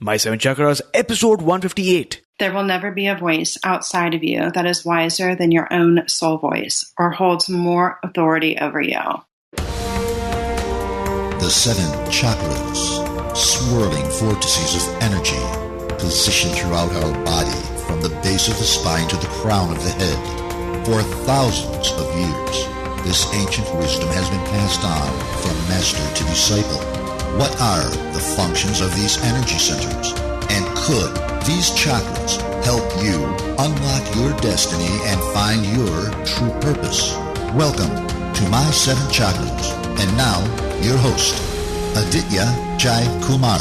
My 7 Chakras, episode 158. There will never be a voice outside of you that is wiser than your own soul voice or holds more authority over you. The 7 chakras, swirling vortices of energy, positioned throughout our body from the base of the spine to the crown of the head. For thousands of years, this ancient wisdom has been passed on from master to disciple. What are the functions of these energy centers? And could these chakras help you unlock your destiny and find your true purpose? Welcome to My 7 Chakras. And now, your host, Aditya Jai Kumar.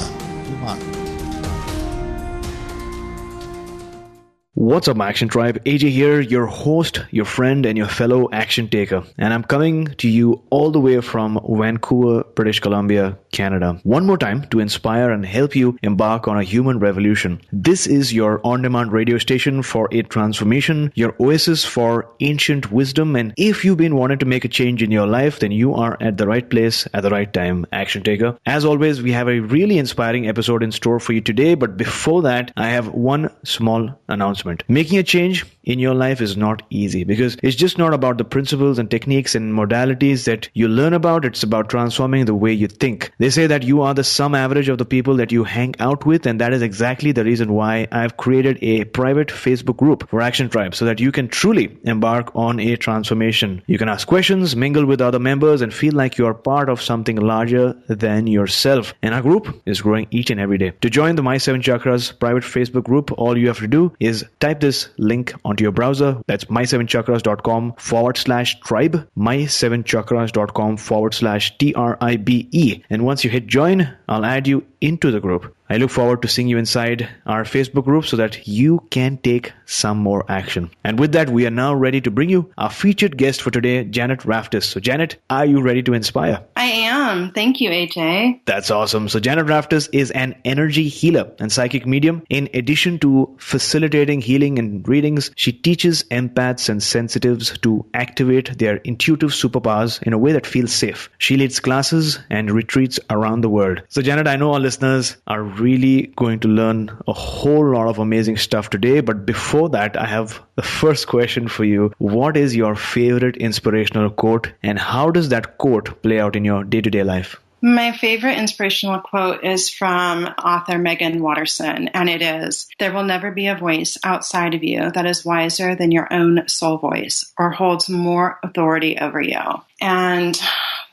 What's up, Action Tribe? AJ here, your host, your friend, and your fellow action taker. And I'm coming to you all the way from Vancouver, British Columbia, Canada. One more time to inspire and help you embark on a human revolution. This is your on-demand radio station for a transformation, your oasis for ancient wisdom. And if you've been wanting to make a change in your life, then you are at the right place at the right time, Action Taker. As always, we have a really inspiring episode in store for you today. But before that, I have one small announcement. Making a change in your life is not easy because it's just not about the principles and techniques and modalities that you learn about. It's about transforming the way you think. They say that you are the sum average of the people that you hang out with, and that is exactly the reason why I've created a private Facebook group for Action Tribe so that you can truly embark on a transformation. You can ask questions, mingle with other members, and feel like you are part of something larger than yourself. And our group is growing each and every day. To join the My 7 Chakras private Facebook group, all you have to do is type this link onto your browser. That's my7chakras.com/tribe, my7chakras.com/tribe. And once you hit join, I'll add you into the group. I look forward to seeing you inside our Facebook group so that you can take some more action. And with that, we are now ready to bring you our featured guest for today, Janet Raftis. So Janet, are you ready to inspire? I am. Thank you, AJ. That's awesome. So Janet Raftis is an energy healer and psychic medium. In addition to facilitating healing and readings, she teaches empaths and sensitives to activate their intuitive superpowers in a way that feels safe. She leads classes and retreats around the world. So Janet, I know our listeners are really going to learn a whole lot of amazing stuff today. But before that, I have the first question for you. What is your favorite inspirational quote, and how does that quote play out in your day-to-day life? My favorite inspirational quote is from author Megan Watterson, and it is, "There will never be a voice outside of you that is wiser than your own soul voice or holds more authority over you." And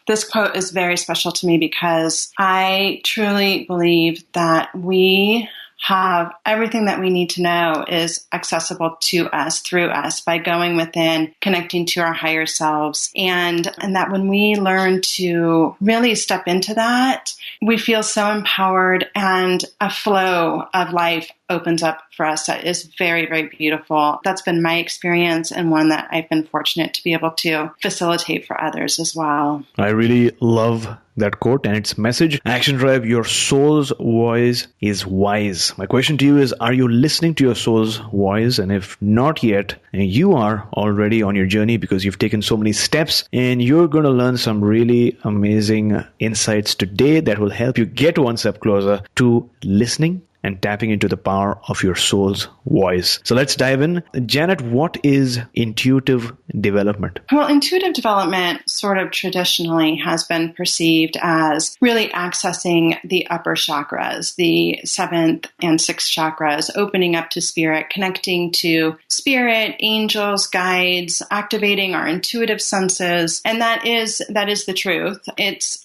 this quote is very special to me because I truly believe that we have everything that we need to know is accessible to us, through us, by going within, connecting to our higher selves. And that when we learn to really step into that, we feel so empowered and a flow of life opens up for us that is very, very beautiful. That's been my experience and one that I've been fortunate to be able to facilitate for others as well. I really love that quote and its message. Action Tribe, your soul's voice is wise. My question to you is, are you listening to your soul's voice? And if not yet, you are already on your journey because you've taken so many steps, and you're going to learn some really amazing insights today that will help you get one step closer to listening and tapping into the power of your soul's voice. So let's dive in. Janet, what is intuitive development? Well, intuitive development sort of traditionally has been perceived as really accessing the upper chakras, the 7th and 6th chakras, opening up to spirit, connecting to spirit, angels, guides, activating our intuitive senses. And that is the truth.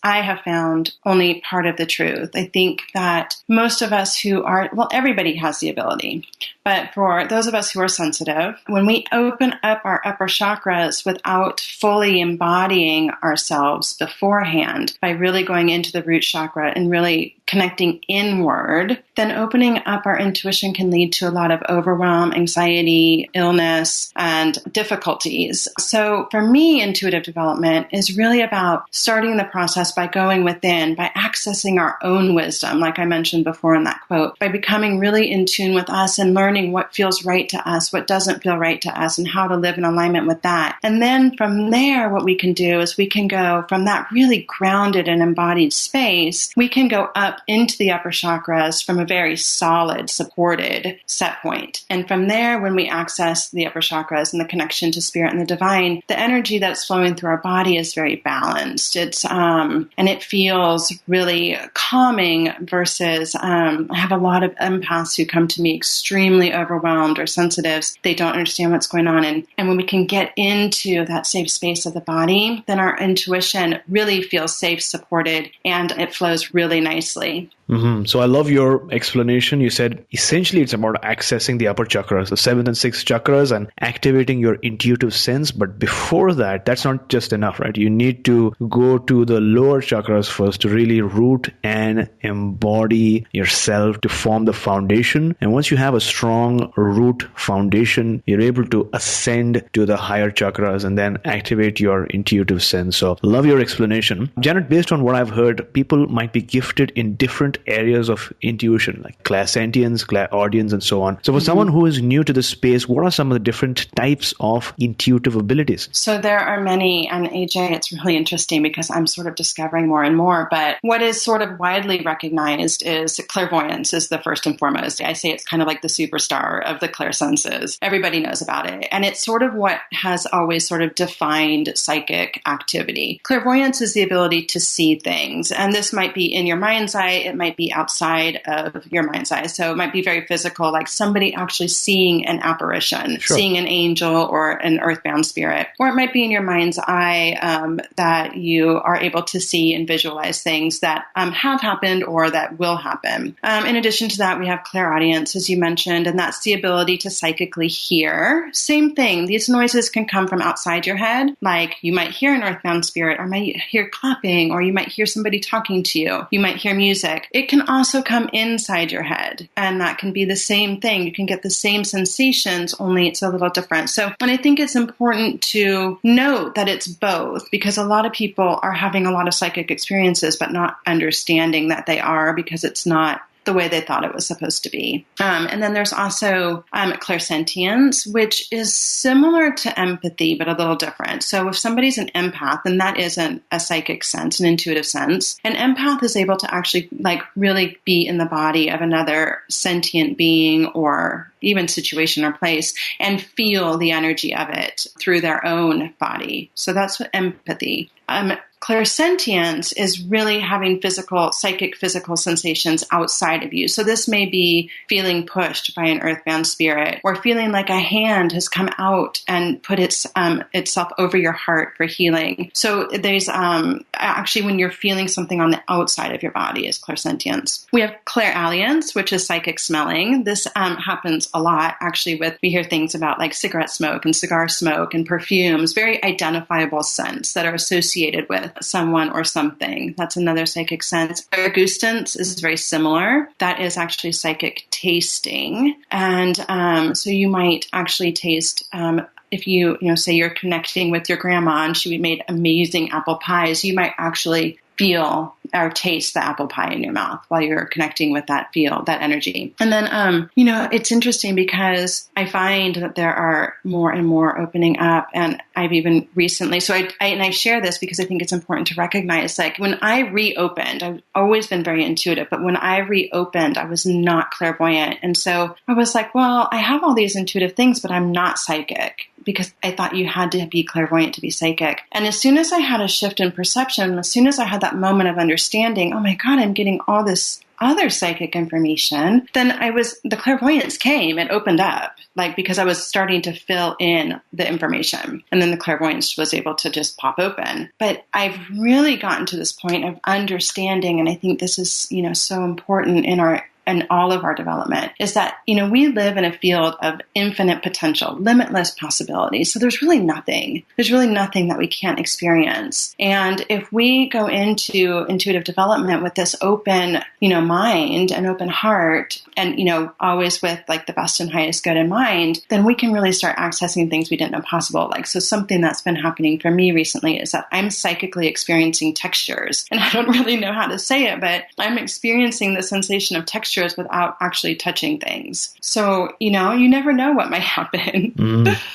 I have found only part of the truth. I think that most of us who everybody has the ability. But for those of us who are sensitive, when we open up our upper chakras without fully embodying ourselves beforehand, by really going into the root chakra and really connecting inward, then opening up our intuition can lead to a lot of overwhelm, anxiety, illness, and difficulties. So for me, intuitive development is really about starting the process by going within, by accessing our own wisdom, like I mentioned before in that quote, by becoming really in tune with us and learning what feels right to us, what doesn't feel right to us, and how to live in alignment with that. And then from there, what we can do is we can go from that really grounded and embodied space, we can go up into the upper chakras from a very solid, supported set point. And from there, when we access the upper chakras and the connection to spirit and the divine, the energy that's flowing through our body is very balanced. And it feels really calming versus, I have a lot of empaths who come to me extremely overwhelmed or sensitives. They don't understand what's going on. And when we can get into that safe space of the body, then our intuition really feels safe, supported, and it flows really nicely. Mm-hmm. So I love your explanation. You said essentially it's about accessing the upper chakras, the 7th and 6th chakras, and activating your intuitive sense. But before that, that's not just enough, right? You need to go to the lower chakras first to really root and embody yourself to form the foundation. And once you have a strong root foundation, you're able to ascend to the higher chakras and then activate your intuitive sense. So love your explanation. Janet, based on what I've heard, people might be gifted in different areas of intuition, like clairsentience, clairaudience, and so on. So for someone who is new to this space, what are some of the different types of intuitive abilities? So there are many, and AJ, it's really interesting because I'm sort of discovering more and more, but what is sort of widely recognized is clairvoyance is the first and foremost. I say it's kind of like the superstar of the clairsenses. Everybody knows about it. And it's sort of what has always sort of defined psychic activity. Clairvoyance is the ability to see things. And this might be in your mind's eye. It might be outside of your mind's eye. So it might be very physical, like somebody actually seeing an apparition, seeing an angel or an earthbound spirit. Or it might be in your mind's eye that you are able to see and visualize things that have happened or that will happen. In addition to that, we have clairaudience, as you mentioned, and that's the ability to psychically hear. Same thing. These noises can come from outside your head, like you might hear an earthbound spirit, or might hear clapping, or you might hear somebody talking to you. You might hear music. It can also come inside your head, and that can be the same thing. You can get the same sensations, only it's a little different. So, and I think it's important to note that it's both, because a lot of people are having a lot of psychic experiences, but not understanding that they are, because it's not the way they thought it was supposed to be. And then there's also clairsentience, which is similar to empathy, but a little different. So if somebody's an empath, then that isn't a psychic sense, an intuitive sense. An empath is able to actually really be in the body of another sentient being or even situation or place and feel the energy of it through their own body. So that's what empathy. Clairsentience is really having psychic physical sensations outside of you. So this may be feeling pushed by an earthbound spirit, or feeling like a hand has come out and put itself over your heart for healing. So there's actually when you're feeling something on the outside of your body is clairsentience. We have clairalience, which is psychic smelling. This happens a lot actually we hear things about like cigarette smoke and cigar smoke and perfumes, very identifiable scents that are associated with someone or something. That's another psychic sense. Clairgustance is very similar. That is actually psychic tasting. And so you might actually taste if you say you're connecting with your grandma and she made amazing apple pies, you might actually feel or taste the apple pie in your mouth while you're connecting with that energy. And then, it's interesting because I find that there are more and more opening up, and I've even recently, so I share this because I think it's important to recognize, like when I reopened, I've always been very intuitive, but when I reopened, I was not clairvoyant. And so I was like, well, I have all these intuitive things, but I'm not psychic, because I thought you had to be clairvoyant to be psychic. And as soon as I had a shift in perception, as soon as I had that moment of understanding, oh my God, I'm getting all this other psychic information, then the clairvoyance came, it opened up, because I was starting to fill in the information. And then the clairvoyance was able to just pop open. But I've really gotten to this point of understanding, and I think this is, so important in all of our development, is that, we live in a field of infinite potential, limitless possibilities. So there's really nothing that we can't experience. And if we go into intuitive development with this open, mind and open heart, and, always with the best and highest good in mind, then we can really start accessing things we didn't know possible. So something that's been happening for me recently is that I'm psychically experiencing textures. And I don't really know how to say it, but I'm experiencing the sensation of texture textures without actually touching things. So, you never know what might happen.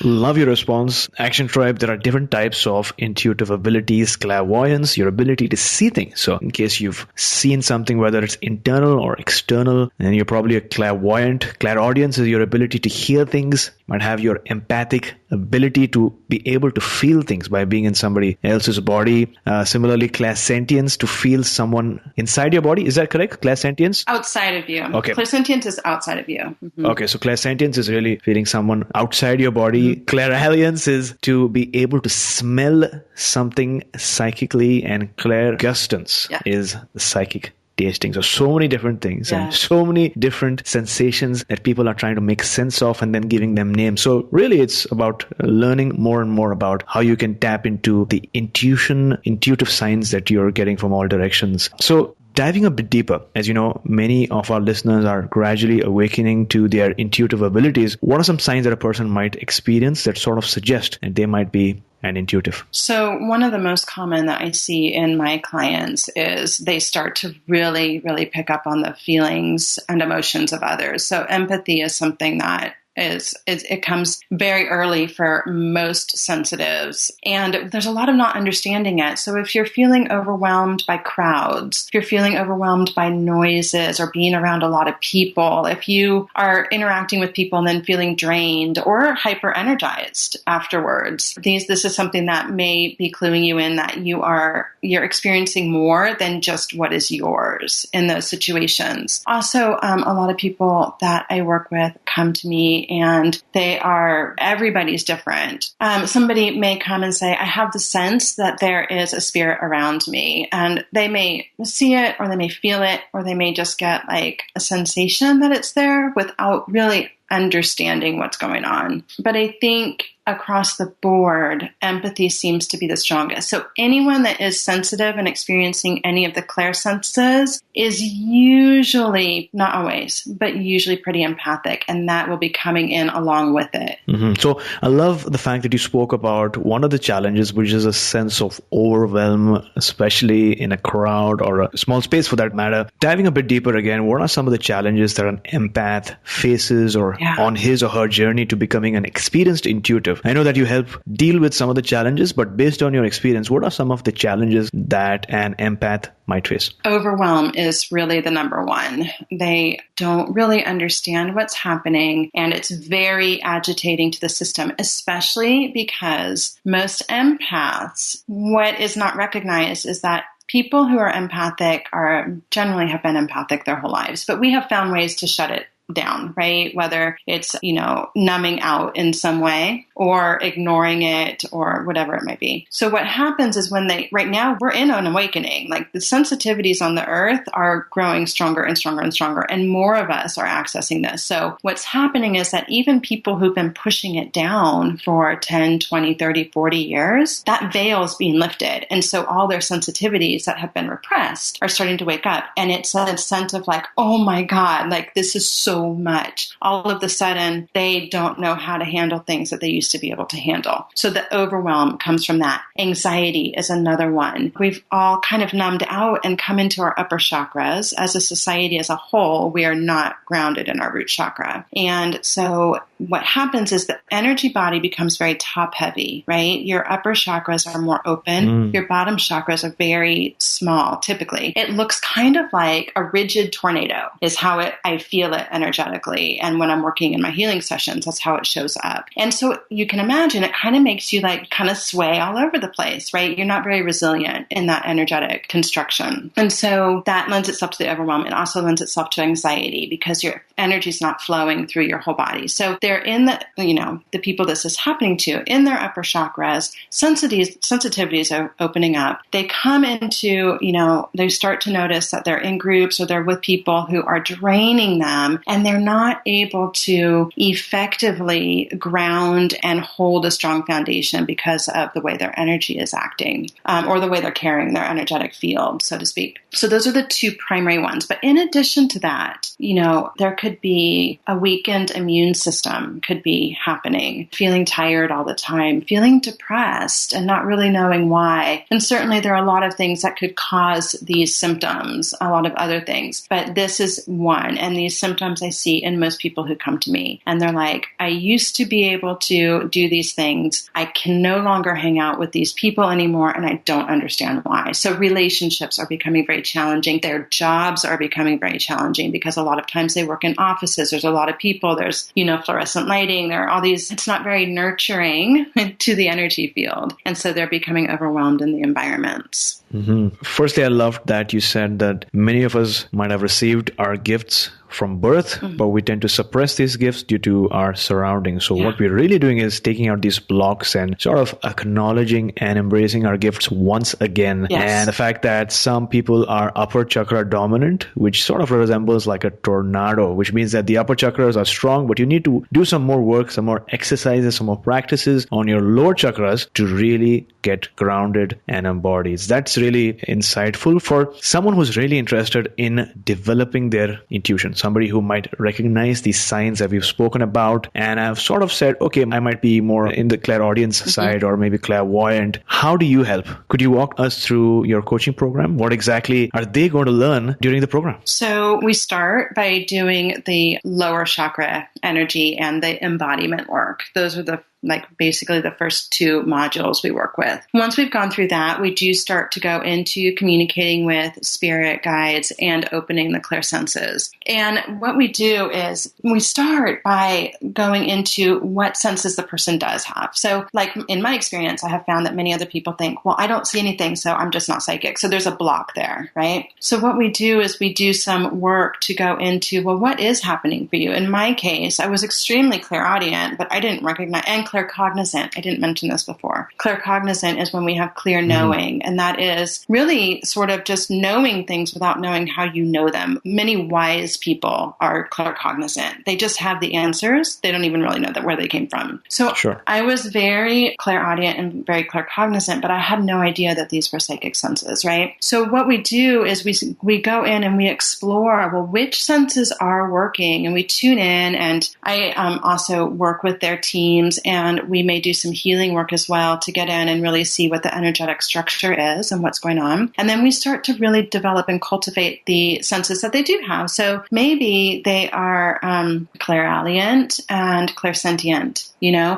Love your response. Action Tribe, there are different types of intuitive abilities. Clairvoyance, your ability to see things. So in case you've seen something, whether it's internal or external, then you're probably a clairvoyant. Clairaudience is your ability to hear things. You might have your empathic ability to be able to feel things by being in somebody else's body. Similarly, clairsentience, to feel someone inside your body. Is that correct? Clairsentience? Outside of you. Okay. Clairsentience is outside of you. Mm-hmm. Okay, so clairsentience is really feeling someone outside your body. Clairalience is to be able to smell something psychically, and clairgustance is the psychic tasting. So many different things and so many different sensations that people are trying to make sense of and then giving them names. So really it's about learning more and more about how you can tap into the intuitive signs that you're getting from all directions. So diving a bit deeper, as you know, many of our listeners are gradually awakening to their intuitive abilities. What are some signs that a person might experience that sort of suggest that they might be an intuitive? So one of the most common that I see in my clients is they start to really, really pick up on the feelings and emotions of others. So empathy is something that it comes very early for most sensitives, and there's a lot of not understanding it. So if you're feeling overwhelmed by crowds, if you're feeling overwhelmed by noises or being around a lot of people, if you are interacting with people and then feeling drained or hyper energized afterwards, this is something that may be cluing you in that you're experiencing more than just what is yours in those situations. Also, a lot of people that I work with come to me and everybody's different. Somebody may come and say, I have the sense that there is a spirit around me, and they may see it or they may feel it or they may just get like a sensation that it's there without really understanding what's going on. But I think across the board, empathy seems to be the strongest. So anyone that is sensitive and experiencing any of the clairsenses is usually, not always, but usually pretty empathic, and that will be coming in along with it. Mm-hmm. So I love the fact that you spoke about one of the challenges, which is a sense of overwhelm, especially in a crowd or a small space for that matter. Diving a bit deeper again, what are some of the challenges that an empath faces or on his or her journey to becoming an experienced intuitive? I know that you help deal with some of the challenges, but based on your experience, what are some of the challenges that an empath might face? Overwhelm is really the number one. They don't really understand what's happening, and it's very agitating to the system, especially because most empaths, what is not recognized is that people who are empathic generally have been empathic their whole lives, but we have found ways to shut it down, right? Whether it's, numbing out in some way or ignoring it or whatever it might be. So what happens is right now we're in an awakening, like the sensitivities on the earth are growing stronger and stronger and stronger, and more of us are accessing this. So what's happening is that even people who've been pushing it down for 10, 20, 30, 40 years, that veil is being lifted. And so all their sensitivities that have been repressed are starting to wake up. And it's a sense of like, oh my God, like this is so much. All of a sudden, they don't know how to handle things that they used to be able to handle. So the overwhelm comes from that. Anxiety is another one. We've all kind of numbed out and come into our upper chakras. As a society as a whole, we are not grounded in our root chakra. And so what happens is the energy body becomes very top heavy, right? Your upper chakras are more open. Your bottom chakras are very small, typically. It looks kind of like a rigid tornado is how I feel it energetically. And when I'm working in my healing sessions, that's how it shows up. And so you can imagine it kind of makes you like kind of sway all over the place, right? You're not very resilient in that energetic construction. And so that lends itself to the overwhelm. It also lends itself to anxiety because your energy is not flowing through your whole body. So they're in the people this is happening to, in their upper chakras, sensitivities are opening up. They come into, they start to notice that they're in groups or they're with people who are draining them, and they're not able to effectively ground and hold a strong foundation because of the way their energy is acting, or the way they're carrying their energetic field, so to speak. So those are the two primary ones. But in addition to that, there could be a weakened immune system. symptom could be happening. Feeling tired all the time, feeling depressed and not really knowing why. And certainly there are a lot of things that could cause these symptoms, a lot of other things. But this is one. And these symptoms I see in most people who come to me. And they're like, I used to be able to do these things. I can no longer hang out with these people anymore, and I don't understand why. So relationships are becoming very challenging. Their jobs are becoming very challenging because a lot of times they work in offices. There's a lot of people. There's, fluorescent lighting. There are all these, it's not very nurturing to the energy field. And so they're becoming overwhelmed in the environments. Mm-hmm. Firstly, I loved that you said that many of us might have received our gifts from birth, but we tend to suppress these gifts due to our surroundings. So what we're really doing is taking out these blocks and sort of acknowledging and embracing our gifts once again. Yes. And the fact that some people are upper chakra dominant, which sort of resembles like a tornado, which means that the upper chakras are strong, but you need to do some more work, some more exercises, some more practices on your lower chakras to really get grounded and embodied. That's really insightful for someone who's really interested in developing their intuition. Somebody who might recognize these signs that we've spoken about and have sort of said, okay, I might be more in the clairaudience side or maybe clairvoyant. How do you help? Could you walk us through your coaching program? What exactly are they going to learn during the program? So we start by doing the lower chakra energy and the embodiment work. Those are basically the first two modules we work with. Once we've gone through that, we do start to go into communicating with spirit guides and opening the clairsenses. And what we do is we start by going into what senses the person does have. So like in my experience, I have found that many other people think, well, I don't see anything, so I'm just not psychic. So there's a block there, right? So what we do is we do some work to go into, well, what is happening for you? In my case, I was extremely clairaudient, but I didn't recognize, and claircognizant. I didn't mention this before. Claircognizant is when we have clear knowing, and that is really sort of just knowing things without knowing how you know them. Many wise people are claircognizant. They just have the answers. They don't even really know where they came from. So I was very clairaudient and very claircognizant, but I had no idea that these were psychic senses, right? So what we do is we go in and we explore, well, which senses are working, and we tune in, and I also work with their teams, and we may do some healing work as well to get in and really see what the energetic structure is and what's going on. And then we start to really develop and cultivate the senses that they do have. So maybe they are clairaudient and clairsentient,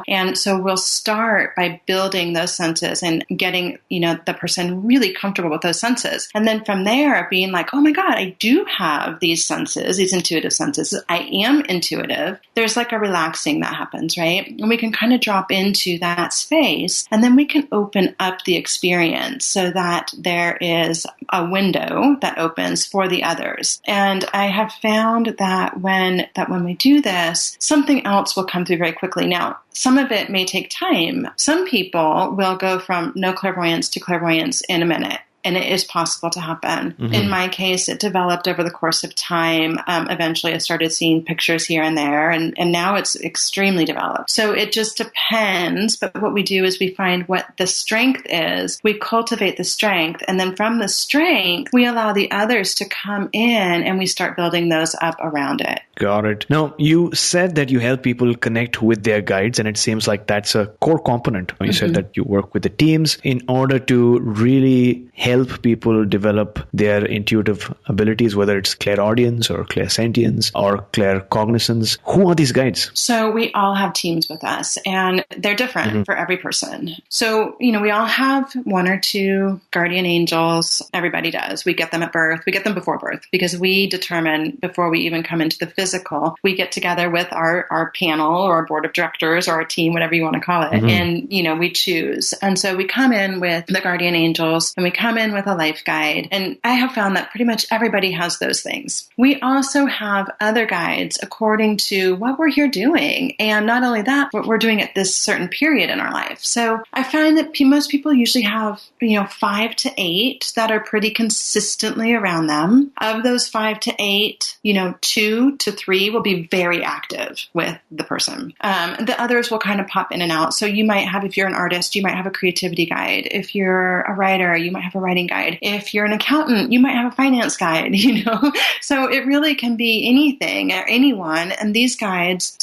and so we'll start by building those senses and getting, the person really comfortable with those senses. And then from there, being like, oh my God, I do have these senses, these intuitive senses. I am intuitive. There's like a relaxing that happens, right? And we can kind of drop into that space, and then we can open up the experience so that there is a window that opens for the others. And I have found that when we do this, something else will come through very quickly. Now, some of it may take time. Some people will go from no clairvoyance to clairvoyance in a minute. And it is possible to happen. Mm-hmm. In my case, it developed over the course of time. Eventually, I started seeing pictures here and there, and now it's extremely developed. So it just depends. But what we do is we find what the strength is. We cultivate the strength. And then from the strength, we allow the others to come in, and we start building those up around it. Got it. Now, you said that you help people connect with their guides, and it seems like that's a core component. You said that you work with the teams in order to really help people develop their intuitive abilities, whether it's clairaudience or clairsentience or claircognizance. Who are these guides? So we all have teams with us, and they're different for every person. So, we all have one or two guardian angels. Everybody does. We get them at birth. We get them before birth because we determine before we even come into the physical, we get together with our panel or our board of directors or our team, whatever you want to call it. And, we choose. And so we come in with the guardian angels, and we come in with a life guide. And I have found that pretty much everybody has those things. We also have other guides according to what we're here doing. And not only that, what we're doing at this certain period in our life. So I find that most people usually have, 5 to 8 that are pretty consistently around them. Of those 5 to 8, 2 to 3 will be very active with the person. The others will kind of pop in and out. So you might have, if you're an artist, you might have a creativity guide. If you're a writer, you might have a writing writing guide. If you're an accountant, you might have a finance guide, So it really can be anything or anyone. And these guides,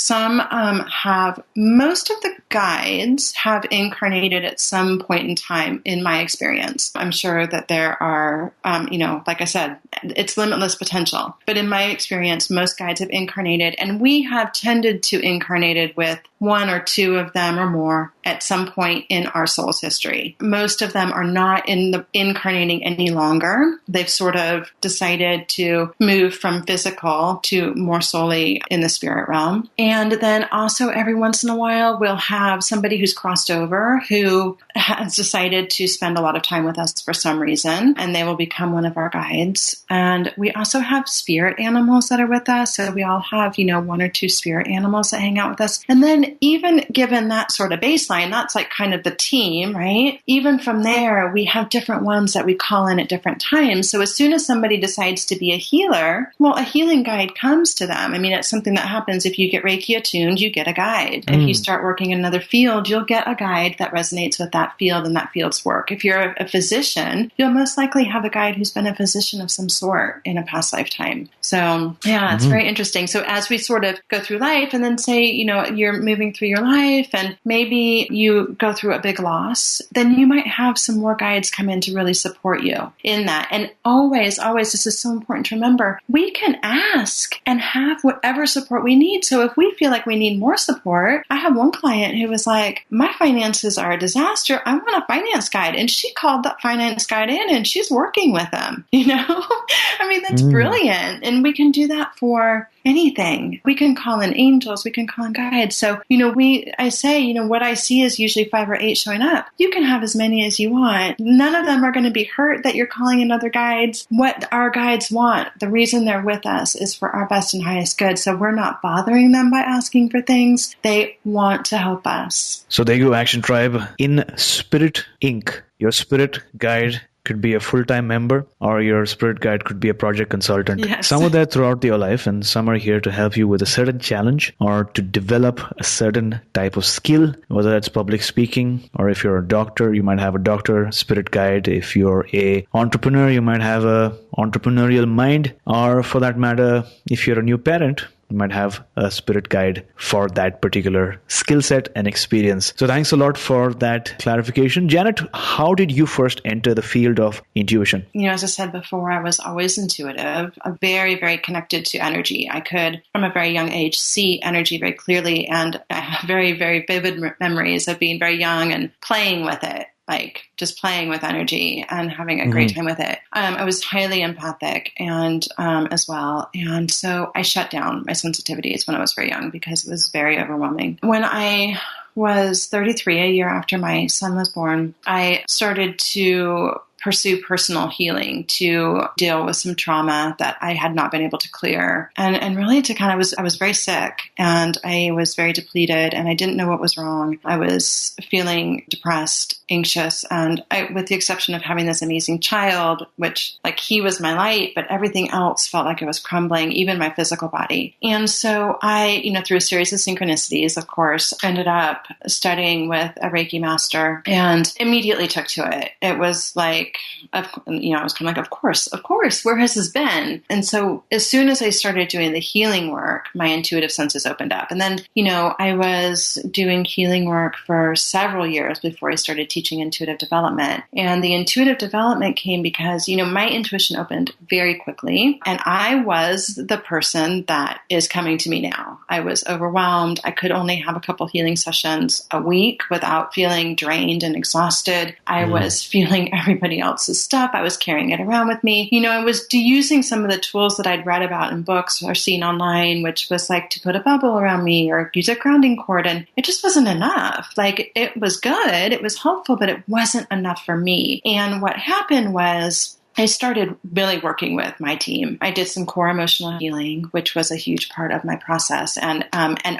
most of the guides have incarnated at some point in time in my experience. I'm sure that there are, like I said, it's limitless potential. But in my experience, most guides have incarnated, and we have tended to incarnated with one or two of them or more at some point in our soul's history. Most of them are not incarnating any longer. They've sort of decided to move from physical to more solely in the spirit realm. And then also every once in a while, we'll have somebody who's crossed over who has decided to spend a lot of time with us for some reason, and they will become one of our guides. And we also have spirit animals that are with us. So we all have, one or two spirit animals that hang out with us. And then even given that sort of baseline, that's like kind of the team, right? Even from there, we have different ones that we call in at different times. So as soon as somebody decides to be a healer, well, a healing guide comes to them. I mean, it's something that happens if you get Reiki attuned, you get a guide. If you start working in another field, you'll get a guide that resonates with that field and that field's work. If you're a physician, you'll most likely have a guide who's been a physician of some sort in a past lifetime. So yeah, it's very interesting. So as we sort of go through life and then say, you're moving through your life and maybe you go through a big loss, then you might have some more guides come in to really support you in that. And always, this is so important to remember, we can ask and have whatever support we need. So if we feel like we need more support, I have one client who was like, my finances are a disaster. I want a finance guide. And she called that finance guide in and she's working with them, I mean, that's brilliant. And we can do that for anything. We can call in angels, we can call in guides. So, I say, what I see is usually 5 or 8 showing up. You can have as many as you want. None of them are going to be hurt that you're calling in other guides. What our guides want, the reason they're with us is for our best and highest good. So we're not bothering them by asking for things. They want to help us. So there you go, Action Tribe. In Spirit Inc., your spirit guide could be a full-time member, or your spirit guide could be a project consultant. Yes. Some are there throughout your life, and some are here to help you with a certain challenge or to develop a certain type of skill, whether it's public speaking, or if you're a doctor, you might have a doctor spirit guide. If you're a entrepreneur, you might have a entrepreneurial mind, or for that matter, if you're a new parent, you might have a spirit guide for that particular skill set and experience. So thanks a lot for that clarification. Janet, how did you first enter the field of intuition? As I said before, I was always intuitive, very, very connected to energy. I could, from a very young age, see energy very clearly, and I have very, very vivid memories of being very young and playing with it. Like just playing with energy and having a great time with it. I was highly empathic and as well. And so I shut down my sensitivities when I was very young because it was very overwhelming. When I was 33, a year after my son was born, I started to pursue personal healing to deal with some trauma that I had not been able to clear. And really to I was very sick and I was very depleted and I didn't know what was wrong. I was feeling depressed, anxious, and with the exception of having this amazing child, which he was my light, but everything else felt like it was crumbling, even my physical body. And so I, through a series of synchronicities, of course, ended up studying with a Reiki master and immediately took to it. It was I was kind of like, of course, where has this been? And so as soon as I started doing the healing work, my intuitive senses opened up. And then, I was doing healing work for several years before I started teaching intuitive development. And the intuitive development came because, my intuition opened very quickly. And I was the person that is coming to me now. I was overwhelmed. I could only have a couple healing sessions a week without feeling drained and exhausted. I was feeling everybody else's stuff. I was carrying it around with me. I was using some of the tools that I'd read about in books or seen online, which was like to put a bubble around me or use a grounding cord. And it just wasn't enough. It was good. It was helpful, but it wasn't enough for me. And what happened was I started really working with my team. I did some core emotional healing, which was a huge part of my process and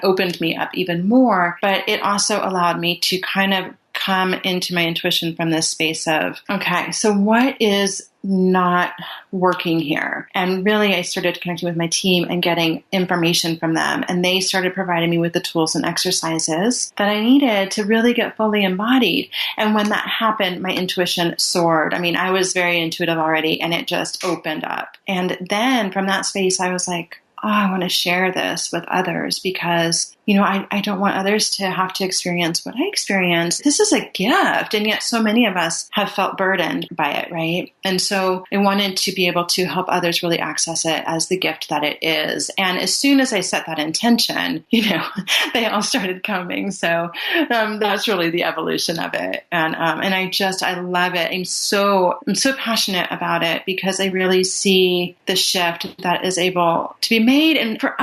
opened me up even more. But it also allowed me to kind of come into my intuition from this space of, okay, so what is not working here? And really, I started connecting with my team and getting information from them. And they started providing me with the tools and exercises that I needed to really get fully embodied. And when that happened, my intuition soared. I mean, I was very intuitive already, and it just opened up. And then from that space, I was like, oh, I want to share this with others because, I don't want others to have to experience what I experienced. This is a gift. And yet so many of us have felt burdened by it, right? And so I wanted to be able to help others really access it as the gift that it is. And as soon as I set that intention, they all started coming. So that's really the evolution of it. And I love it. I'm so passionate about it because I really see the shift that is able to be made. And for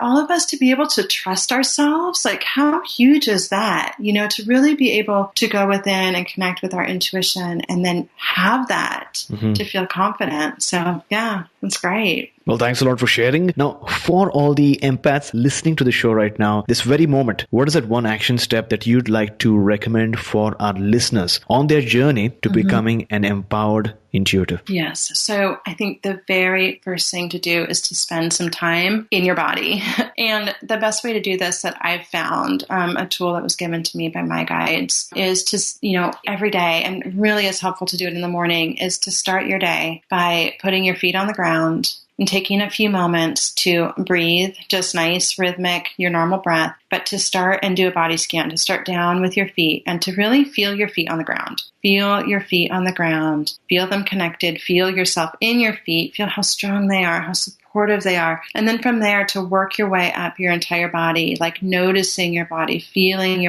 all of us to be able to trust ourselves, like how huge is that, to really be able to go within and connect with our intuition and then have that to feel confident. So yeah, it's great. Well, thanks a lot for sharing. Now, for all the empaths listening to the show right now, this very moment, what is that one action step that you'd like to recommend for our listeners on their journey to becoming an empowered intuitive? Yes. So I think the very first thing to do is to spend some time in your body. And the best way to do this that I've found, a tool that was given to me by my guides, is to, every day, and really is helpful to do it in the morning, is to start your day by putting your feet on the ground and taking a few moments to breathe, just nice, rhythmic, your normal breath, but to start and do a body scan, to start down with your feet and to really feel your feet on the ground. Feel your feet on the ground. Feel them connected. Feel yourself in your feet. Feel how strong they are, how supportive they are. And then from there to work your way up your entire body, like noticing your body, feeling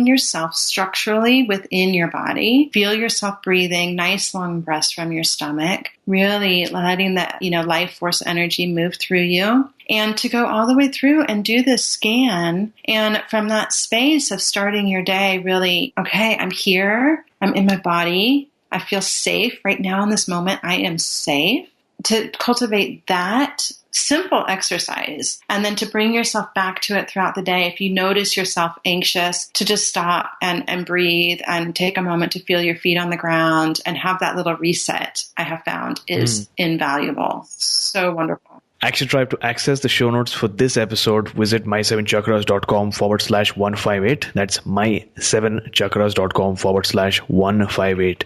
yourself structurally within your body. Feel yourself breathing, nice long breaths from your stomach, really letting that, life force energy move through you. And to go all the way through and do this scan. And from that space of starting your day, really, okay, I'm here. I'm in my body. I feel safe right now in this moment. I am safe. To cultivate that simple exercise and then to bring yourself back to it throughout the day. If you notice yourself anxious, to just stop and breathe and take a moment to feel your feet on the ground and have that little reset, I have found is invaluable. So wonderful. Action Tribe, to access the show notes for this episode, visit my7chakras.com/158. That's my7chakras.com/158.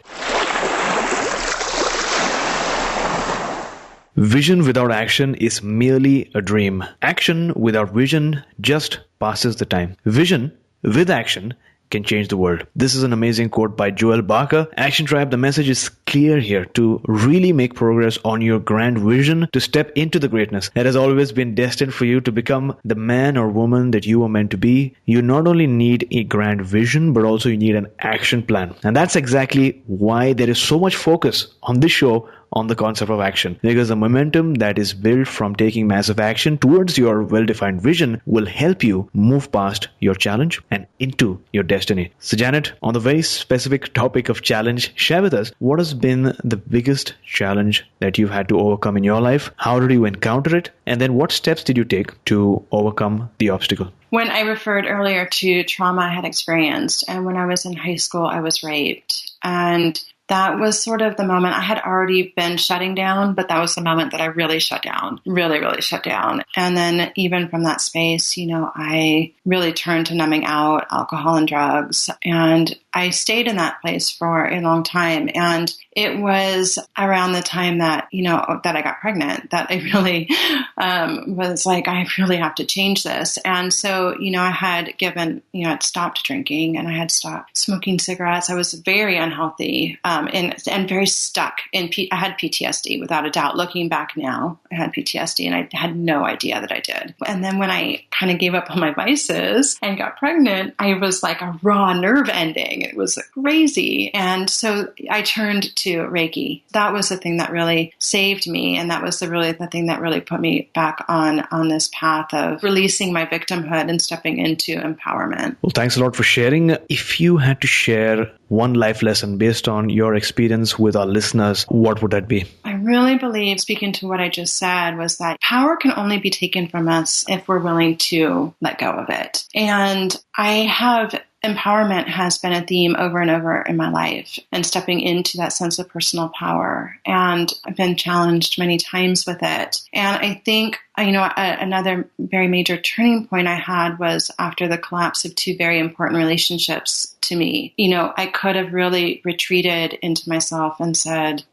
Vision without action is merely a dream. Action without vision just passes the time. Vision with action can change the world. This is an amazing quote by Joel Barker. Action Tribe, the message is clear here to really make progress on your grand vision, to step into the greatness that has always been destined for you to become the man or woman that you are meant to be. You not only need a grand vision, but also you need an action plan. And that's exactly why there is so much focus on this show on the concept of action, because the momentum that is built from taking massive action towards your well-defined vision will help you move past your challenge and into your destiny. So Janet, on the very specific topic of challenge, share with us what has been the biggest challenge that you've had to overcome in your life? How did you encounter it? And then what steps did you take to overcome the obstacle? When I referred earlier to trauma I had experienced, and when I was in high school, I was raped. And that was sort of the moment. I had already been shutting down, but that was the moment that I really shut down, really, really shut down. And then even from that space, I really turned to numbing out, alcohol and drugs. And I stayed in that place for a long time. And it was around the time that, that I got pregnant, that I really was like, I really have to change this. And so, I had I'd stopped drinking and I had stopped smoking cigarettes. I was very unhealthy and very stuck in, I had PTSD without a doubt. Looking back now, I had PTSD and I had no idea that I did. And then when I kind of gave up on my vices and got pregnant, I was like a raw nerve ending. It was crazy. And so I turned to Reiki. That was the thing that really saved me. And that was the thing that really put me back on this path of releasing my victimhood and stepping into empowerment. Well, thanks a lot for sharing. If you had to share one life lesson based on your experience with our listeners, what would that be? I really believe, speaking to what I just said, was that power can only be taken from us if we're willing to let go of it. And I have empowerment has been a theme over and over in my life, and stepping into that sense of personal power. And I've been challenged many times with it. And I think, another very major turning point I had was after the collapse of two very important relationships to me. I could have really retreated into myself and said,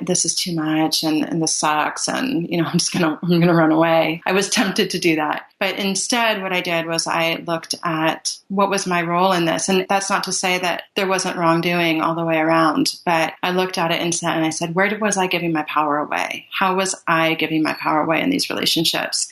this is too much and this sucks and, I'm going to run away. I was tempted to do that. But instead, what I did was I looked at what was my role in this. And that's not to say that there wasn't wrongdoing all the way around, but I looked at it and I said, where was I giving my power away? How was I giving my power away in these relationships?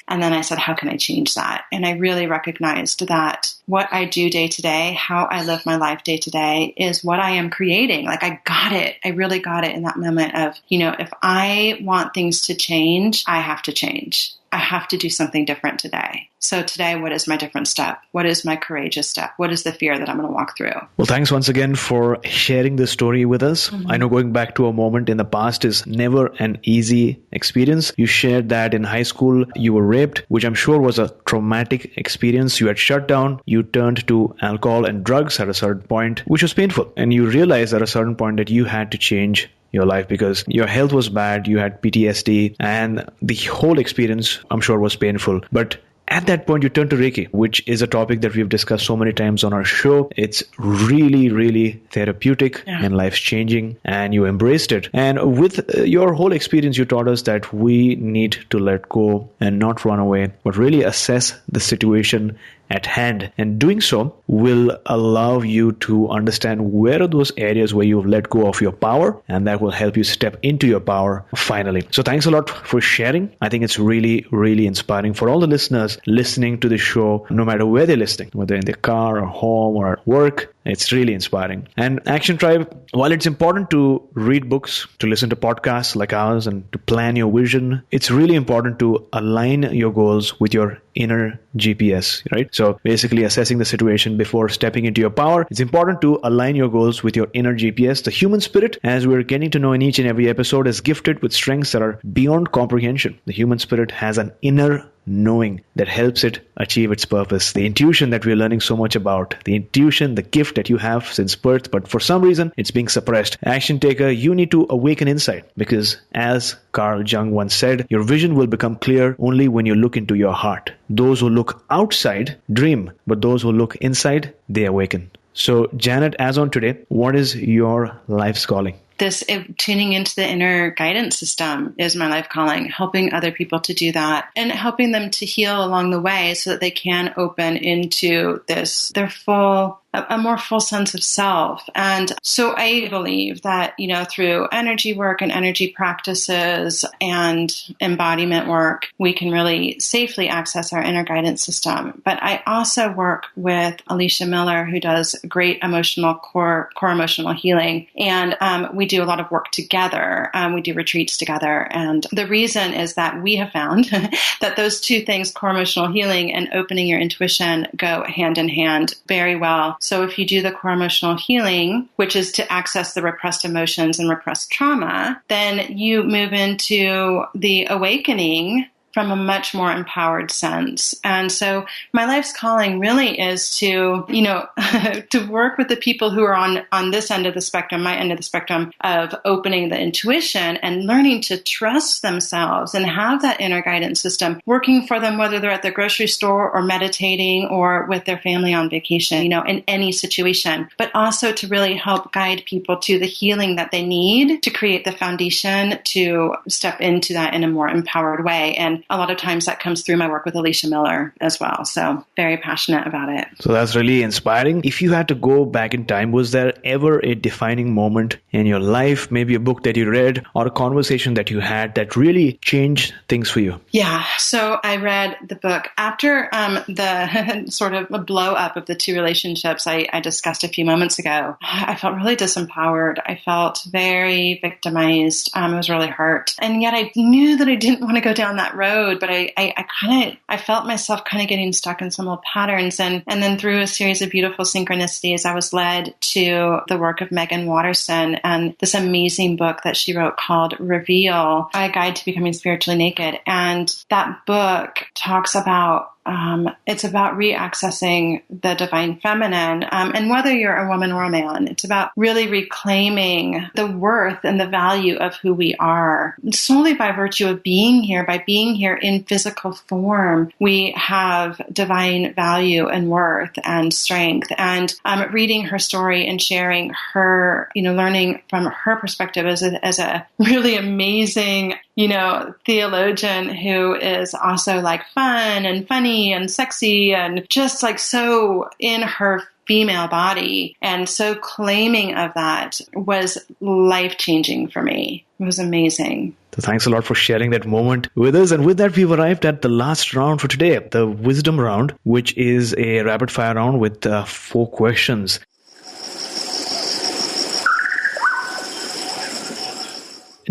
And then I said, how can I change that? And I really recognized that what I do day to day, how I live my life day to day is what I am creating. Like I got it. I really got it in that moment of, if I want things to change, I have to change. I have to do something different today. So today, what is my different step? What is my courageous step? What is the fear that I'm going to walk through? Well, thanks once again for sharing this story with us. I know going back to a moment in the past is never an easy experience. You shared that in high school, you were raped, which I'm sure was a traumatic experience. You had shut down. You turned to alcohol and drugs at a certain point, which was painful. And you realized at a certain point that you had to change your life because your health was bad, you had PTSD, and the whole experience, I'm sure, was painful. But at that point, you turned to Reiki, which is a topic that we've discussed so many times on our show. It's really, really therapeutic and life-changing, and you embraced it. And with your whole experience, you taught us that we need to let go and not run away, but really assess the situation at hand. And doing so will allow you to understand where are those areas where you've let go of your power, and that will help you step into your power finally. So thanks a lot for sharing. I think it's really, really inspiring for all the listeners listening to the show, no matter where they're listening, whether in their car or home or at work. It's really inspiring. And Action Tribe, while it's important to read books, to listen to podcasts like ours, and to plan your vision, it's really important to align your goals with your inner GPS, right? So basically assessing the situation before stepping into your power, it's important to align your goals with your inner GPS. The human spirit, as we're getting to know in each and every episode, is gifted with strengths that are beyond comprehension. The human spirit has an inner knowing that helps it achieve its purpose. The intuition that we're learning so much about, the intuition, the gift that you have since birth, but for some reason, it's being suppressed. Action taker, you need to awaken inside, because as Carl Jung once said, your vision will become clear only when you look into your heart. Those who look outside dream, but those who look inside, they awaken. So Janet, as on today, what is your life's calling? This tuning into the inner guidance system is my life calling, helping other people to do that and helping them to heal along the way so that they can open into a more full sense of self. And so I believe that, through energy work and energy practices and embodiment work, we can really safely access our inner guidance system. But I also work with Alicia Miller, who does great core emotional healing. And we do a lot of work together. We do retreats together. And the reason is that we have found that those two things, core emotional healing and opening your intuition, go hand in hand very well. So if you do the core emotional healing, which is to access the repressed emotions and repressed trauma, then you move into the awakening from a much more empowered sense. And so my life's calling really is to, to work with the people who are on this end of the spectrum, my end of the spectrum, of opening the intuition and learning to trust themselves and have that inner guidance system working for them, whether they're at the grocery store or meditating or with their family on vacation, in any situation, but also to really help guide people to the healing that they need to create the foundation to step into that in a more empowered way. And a lot of times that comes through my work with Alicia Miller as well. So very passionate about it. So that's really inspiring. If you had to go back in time, was there ever a defining moment in your life, maybe a book that you read or a conversation that you had that really changed things for you? Yeah. So I read the book after the sort of a blow up of the two relationships I discussed a few moments ago. I felt really disempowered. I felt very victimized. I was really hurt. And yet I knew that I didn't want to go down that road. But I felt myself kind of getting stuck in some old patterns. And then through a series of beautiful synchronicities, I was led to the work of Megan Watterson and this amazing book that she wrote called Reveal, A Guide to Becoming Spiritually Naked. And that book talks about it's about reaccessing the divine feminine. And whether you're a woman or a man, it's about really reclaiming the worth and the value of who we are. Solely by virtue of being here, by being here in physical form, we have divine value and worth and strength. And reading her story and sharing her, learning from her perspective as a really amazing, theologian who is also like fun and funny and sexy and just like so in her female body and so claiming of that was life-changing for me. It was amazing. So thanks a lot for sharing that moment with us. And with that, we've arrived at the last round for today, the wisdom round, which is a rapid fire round with 4 questions.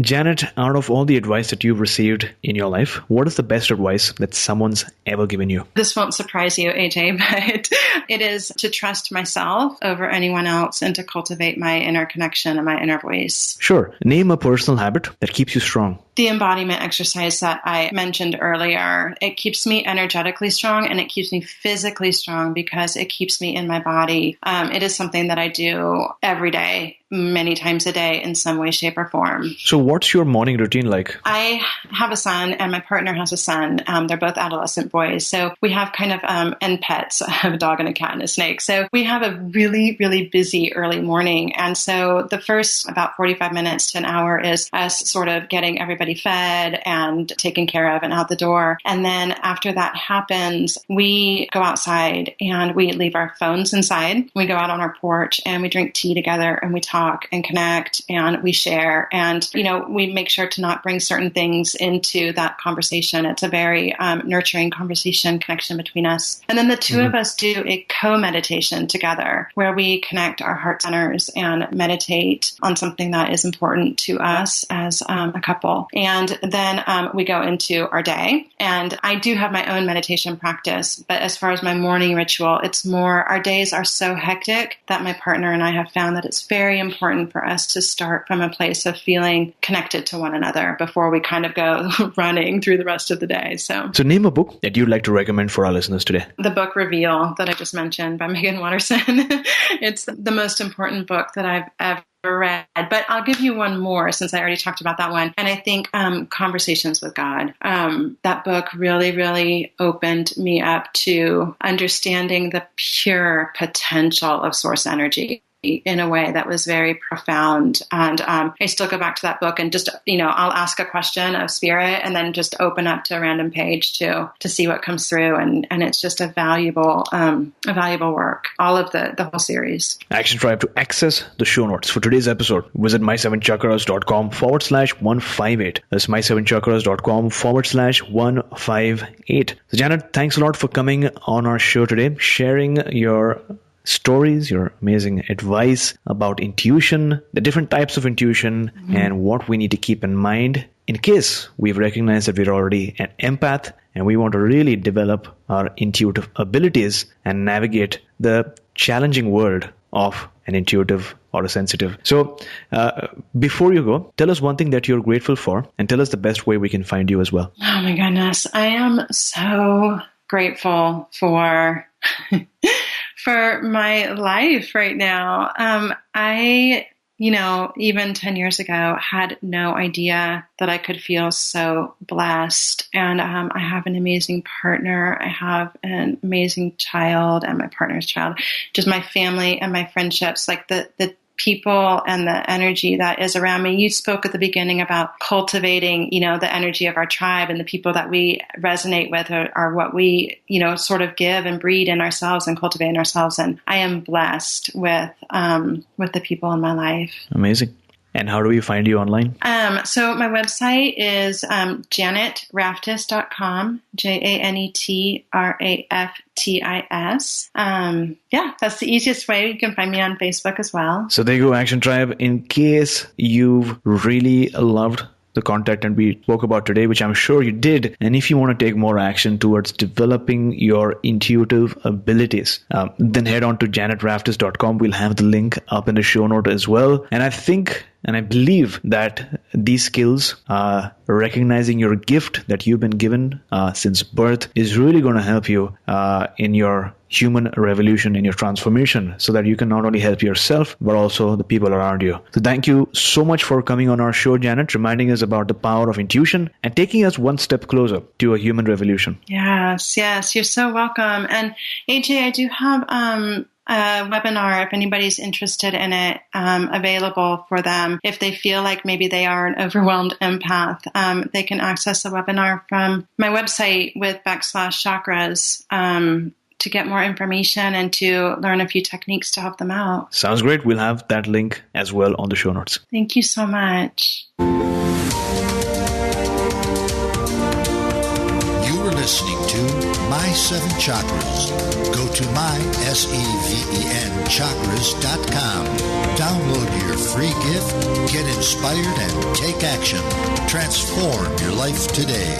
Janet, out of all the advice that you've received in your life, what is the best advice that someone's ever given you? This won't surprise you, AJ, but it is to trust myself over anyone else and to cultivate my inner connection and my inner voice. Sure. Name a personal habit that keeps you strong. The embodiment exercise that I mentioned earlier, it keeps me energetically strong and it keeps me physically strong because it keeps me in my body. It is something that I do every day, many times a day in some way, shape, or form. So what's your morning routine like? I have a son and my partner has a son. They're both adolescent boys. So we have kind of, and pets. I have a dog and a cat and a snake. So we have a really, really busy early morning. And so the first about 45 minutes to an hour is us sort of getting everybody fed and taken care of and out the door. And then after that happens, we go outside and we leave our phones inside. We go out on our porch and we drink tea together and we talk and connect and we share. And, we make sure to not bring certain things into that conversation. It's a very nurturing conversation connection between us. And then the two of us do a co-meditation together where we connect our heart centers and meditate on something that is important to us as a couple. And then we go into our day. And I do have my own meditation practice. But as far as my morning ritual, it's more our days are so hectic that my partner and I have found that it's very important for us to start from a place of feeling connected to one another before we kind of go running through the rest of the day. So name a book that you'd like to recommend for our listeners today. The book Reveal that I just mentioned by Megan Watterson. It's the most important book that I've ever read, but I'll give you one more since I already talked about that one. And I think Conversations with God. That book really, really opened me up to understanding the pure potential of source energy in a way that was very profound. And I still go back to that book and just, I'll ask a question of spirit and then just open up to a random page to see what comes through. And it's just a valuable work, all of the whole series. Action Tribe, to access the show notes for today's episode, visit my7chakras.com/158. That's my7chakras.com/158. So Janet, thanks a lot for coming on our show today, sharing your stories, your amazing advice about intuition, the different types of intuition, and what we need to keep in mind in case we've recognized that we're already an empath and we want to really develop our intuitive abilities and navigate the challenging world of an intuitive or a sensitive. So before you go, tell us one thing that you're grateful for and tell us the best way we can find you as well. Oh my goodness. I am so grateful for for my life right now. I, even 10 years ago, had no idea that I could feel so blessed. And I have an amazing partner. I have an amazing child and my partner's child, just my family and my friendships, like the people and the energy that is around me. You spoke at the beginning about cultivating, the energy of our tribe, and the people that we resonate with are what we, sort of give and breed in ourselves and cultivate in ourselves. And I am blessed with the people in my life. Amazing. And how do we find you online? So my website is janetraftis.com, JANETRAFTIS. That's the easiest way. You can find me on Facebook as well. So there you go, Action Tribe. In case you've really loved the content that we spoke about today, which I'm sure you did, and if you want to take more action towards developing your intuitive abilities, then head on to janetraftis.com. We'll have the link up in the show note as well. And I think And I believe that these skills, recognizing your gift that you've been given since birth, is really going to help you in your human revolution, in your transformation, so that you can not only help yourself, but also the people around you. So thank you so much for coming on our show, Janet, reminding us about the power of intuition and taking us one step closer to a human revolution. Yes, you're so welcome. And AJ, I do have a webinar, if anybody's interested in it, available for them. If they feel like maybe they are an overwhelmed empath, they can access the webinar from my website with /chakras to get more information and to learn a few techniques to help them out. Sounds great. We'll have that link as well on the show notes. Thank you so much. You were listening to My 7 Chakras. Go to mysevenchakras.com. Download your free gift, get inspired, and take action. Transform your life today.